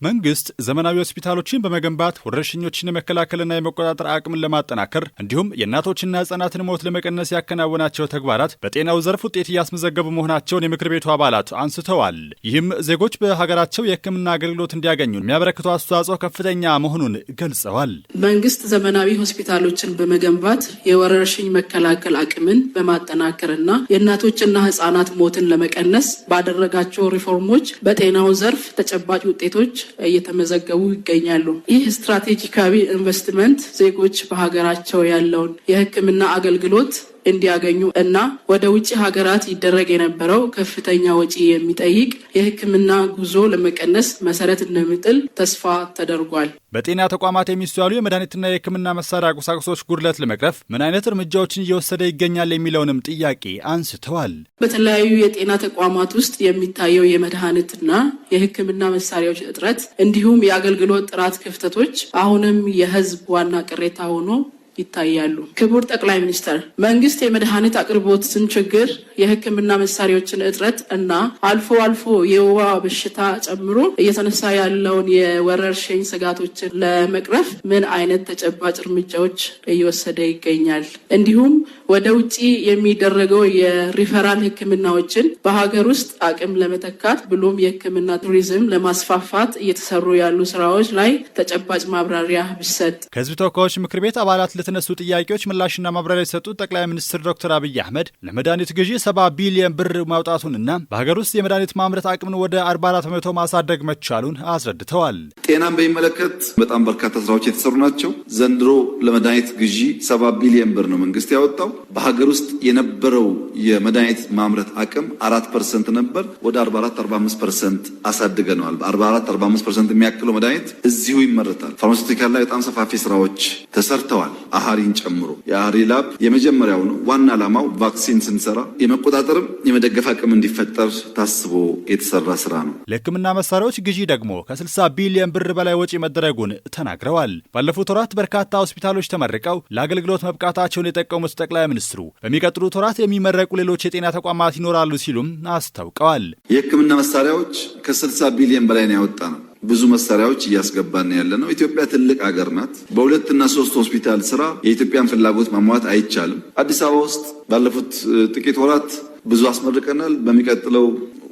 መንግስት ዘመናዊ ሆስፒታሎችን በመገንባት ወረርሽኞችን የመከላከልና የመቆጣጠር አቅምን ለማጠናከር እንዲሁም የእናቶችና ህጻናትን ሞት ለመቀነስ ያከናወናቸው ተግባራት በጤናው ዘርፍ ውጤት እያስመዘገቡ መሆናቸውን የምክር ቤቱ አባላት አንስተዋል። ይህም ዜጎች በሀገራቸው የሕክምና አገልግሎት እንዲያገኙ የሚያበረክተው አስተዋጽኦ ከፍተኛ መሆኑን ገልጸዋል። መንግስት ዘመናዊ ሆስፒታሎችን በመገንባት የወረርሽኝ መከላከል አቅምን በማጠናከርና የእናቶችና ህጻናት ሞትን ለመቀነስ ባደረጋቸው ሪፎርሞች በጤናው ዘርፍ ተጨባጭ ውጤቶች እየተመዘገቡ ይገኛሉ። ይህ ስትራቴጂካዊ ኢንቨስትመንት ዜጎች በሀገራቸው ያለውን የሕክምና አገልግሎት እንዲያገኙ እና ወደ ውጭ ሀገራት ይደረግ የነበረው ከፍተኛ ወጪ የሚጠይቅ የሕክምና ጉዞ ለመቀነስ መሰረት እንደሚጥል ተስፋ ተደርጓል። በጤና ተቋማት የሚስተዋሉ የመድኃኒትና የሕክምና መሳሪያ ቁሳቁሶች ጉድለት ለመቅረፍ ምን አይነት እርምጃዎችን እየወሰደ ይገኛል የሚለውንም ጥያቄ አንስተዋል። በተለያዩ የጤና ተቋማት ውስጥ የሚታየው የመድኃኒትና የሕክምና መሳሪያዎች እጥረት እንዲሁም የአገልግሎት ጥራት ክፍተቶች አሁንም የህዝብ ዋና ቅሬታ ሆኖ ይታያሉ። ክቡር ጠቅላይ ሚኒስትር፣ መንግስት የመድኃኒት አቅርቦትን ችግር፣ የሕክምና መሳሪያዎችን እጥረት እና አልፎ አልፎ የወባ በሽታ ጨምሮ እየተነሳ ያለውን የወረርሽኝ ስጋቶችን ለመቅረፍ ምን አይነት ተጨባጭ እርምጃዎች እየወሰደ ይገኛል? እንዲሁም ወደ ውጭ የሚደረገው የሪፈራል ሕክምናዎችን በሀገር ውስጥ አቅም ለመተካት ብሎም የሕክምና ቱሪዝም ለማስፋፋት እየተሰሩ ያሉ ስራዎች ላይ ተጨባጭ ማብራሪያ ቢሰጥ። ከህዝብ ተወካዮች ምክር ቤት አባላት ለተነሱ ጥያቄዎች ምላሽና ማብራሪያ የሰጡት ጠቅላይ ሚኒስትር ዶክተር አብይ አህመድ ለመድኃኒት ግዢ 70 ቢሊዮን ብር ማውጣቱንና በሀገር ውስጥ የመድኃኒት ማምረት አቅምን ወደ 44 በመቶ ማሳደግ መቻሉን አስረድተዋል። ጤናን በሚመለከት በጣም በርካታ ስራዎች የተሰሩ ናቸው። ዘንድሮ ለመድኃኒት ግዢ 70 ቢሊዮን ብር ነው መንግስት ያወጣው። በሀገር ውስጥ የነበረው የመድኃኒት ማምረት አቅም 4% ነበር፣ ወደ 44-45% አሳድገነዋል። 44-45% የሚያክለው መድኃኒት እዚሁ ይመረታል። ፋርማሲውቲካል ላይ በጣም ሰፋፊ ስራዎች ተሰርተዋል። አሃሪን ጨምሮ የአሃሪ ላብ የመጀመሪያው ነው። ዋና ዓላማው ቫክሲን ስንሰራ የመቆጣጠርም የመደገፍ አቅም እንዲፈጠር ታስቦ የተሰራ ስራ ነው። ለሕክምና መሳሪያዎች ግዢ ደግሞ ከ60 ቢሊዮን ብር በላይ ወጪ መደረጉን ተናግረዋል። ባለፉት ወራት በርካታ ሆስፒታሎች ተመርቀው ለአገልግሎት መብቃታቸውን የጠቀሙት ጠቅላይ ሚኒስትሩ በሚቀጥሉት ወራት የሚመረቁ ሌሎች የጤና ተቋማት ይኖራሉ ሲሉም አስታውቀዋል። የሕክምና መሳሪያዎች ከ60 ቢሊዮን በላይ ነው ያወጣ ነው። ብዙ መሳሪያዎች እያስገባን ያለ ነው። ኢትዮጵያ ትልቅ ሀገር ናት። በ2 እና 3 ሆስፒታል ስራ የኢትዮጵያን ፍላጎት ማሟላት አይቻልም። አዲስ አበባ ውስጥ ባለፉት ጥቂት ወራት ብዙ አስመርቀናል። በሚቀጥለው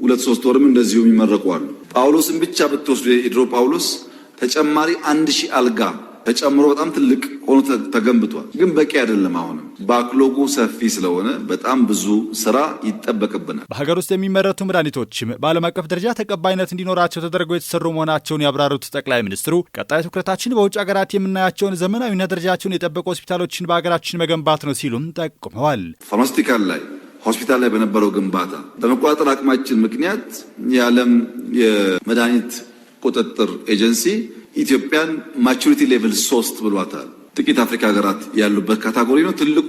2-3 ወርም እንደዚሁ የሚመረቁ አሉ። ጳውሎስን ብቻ ብትወስዱ የድሮ ጳውሎስ ተጨማሪ 1000 አልጋ ተጨምሮ በጣም ትልቅ ሆኖ ተገንብቷል። ግን በቂ አይደለም። አሁንም ባክሎጉ ሰፊ ስለሆነ በጣም ብዙ ስራ ይጠበቅብናል። በሀገር ውስጥ የሚመረቱ መድኃኒቶችም በዓለም አቀፍ ደረጃ ተቀባይነት እንዲኖራቸው ተደርገው የተሰሩ መሆናቸውን ያብራሩት ጠቅላይ ሚኒስትሩ ቀጣይ ትኩረታችን በውጭ ሀገራት የምናያቸውን ዘመናዊና ደረጃቸውን የጠበቁ ሆስፒታሎችን በሀገራችን መገንባት ነው ሲሉም ጠቁመዋል። ፋርማሲውቲካል ላይ ሆስፒታል ላይ በነበረው ግንባታ በመቆጣጠር አቅማችን ምክንያት የዓለም የመድኃኒት ቁጥጥር ኤጀንሲ ኢትዮጵያን ማቹሪቲ ሌቭል 3 ብሏታል። ጥቂት አፍሪካ ሀገራት ያሉበት ካታጎሪ ነው። ትልቁ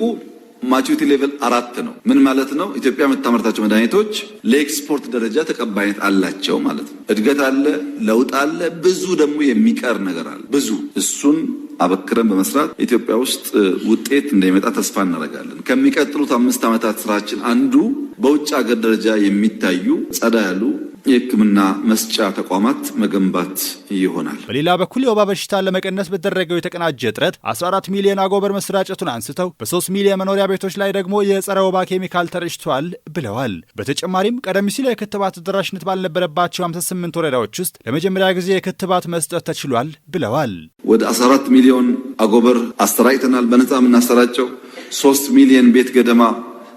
ማቹሪቲ ሌቭል 4 ነው። ምን ማለት ነው? ኢትዮጵያ የምታመርታቸው መድኃኒቶች ለኤክስፖርት ደረጃ ተቀባይነት አላቸው ማለት ነው። እድገት አለ፣ ለውጥ አለ፣ ብዙ ደግሞ የሚቀር ነገር አለ። ብዙ እሱን አበክረን በመስራት ኢትዮጵያ ውስጥ ውጤት እንደሚመጣ ተስፋ እናደርጋለን። ከሚቀጥሉት 5 ዓመታት ስራችን አንዱ በውጭ ሀገር ደረጃ የሚታዩ ጸዳ ያሉ የሕክምና መስጫ ተቋማት መገንባት ይሆናል። በሌላ በኩል የወባ በሽታ ለመቀነስ በተደረገው የተቀናጀ ጥረት 14 ሚሊዮን አጎበር መስራጨቱን አንስተው በ3 ሚሊዮን መኖሪያ ቤቶች ላይ ደግሞ የጸረ ወባ ኬሚካል ተረጭቷል ብለዋል። በተጨማሪም ቀደም ሲል የክትባት ተደራሽነት ባልነበረባቸው 58 ወረዳዎች ውስጥ ለመጀመሪያ ጊዜ የክትባት መስጠት ተችሏል ብለዋል። ወደ 14 ሚሊዮን አጎበር አሰራጭተናል። በነጻ የምናሰራጨው 3 ሚሊዮን ቤት ገደማ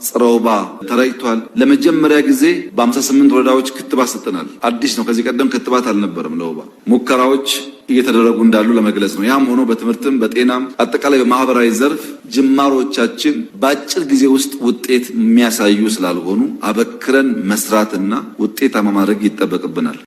ጸረ ወባ ተረጭቷል። ለመጀመሪያ ጊዜ በ58 ወረዳዎች ክትባት ሰጥተናል። አዲስ ነው። ከዚህ ቀደም ክትባት አልነበረም ለወባ። ሙከራዎች እየተደረጉ እንዳሉ ለመግለጽ ነው። ያም ሆኖ በትምህርትም በጤናም አጠቃላይ በማህበራዊ ዘርፍ ጅማሮቻችን በአጭር ጊዜ ውስጥ ውጤት የሚያሳዩ ስላልሆኑ አበክረን መስራትና ውጤታማ ማድረግ ይጠበቅብናል።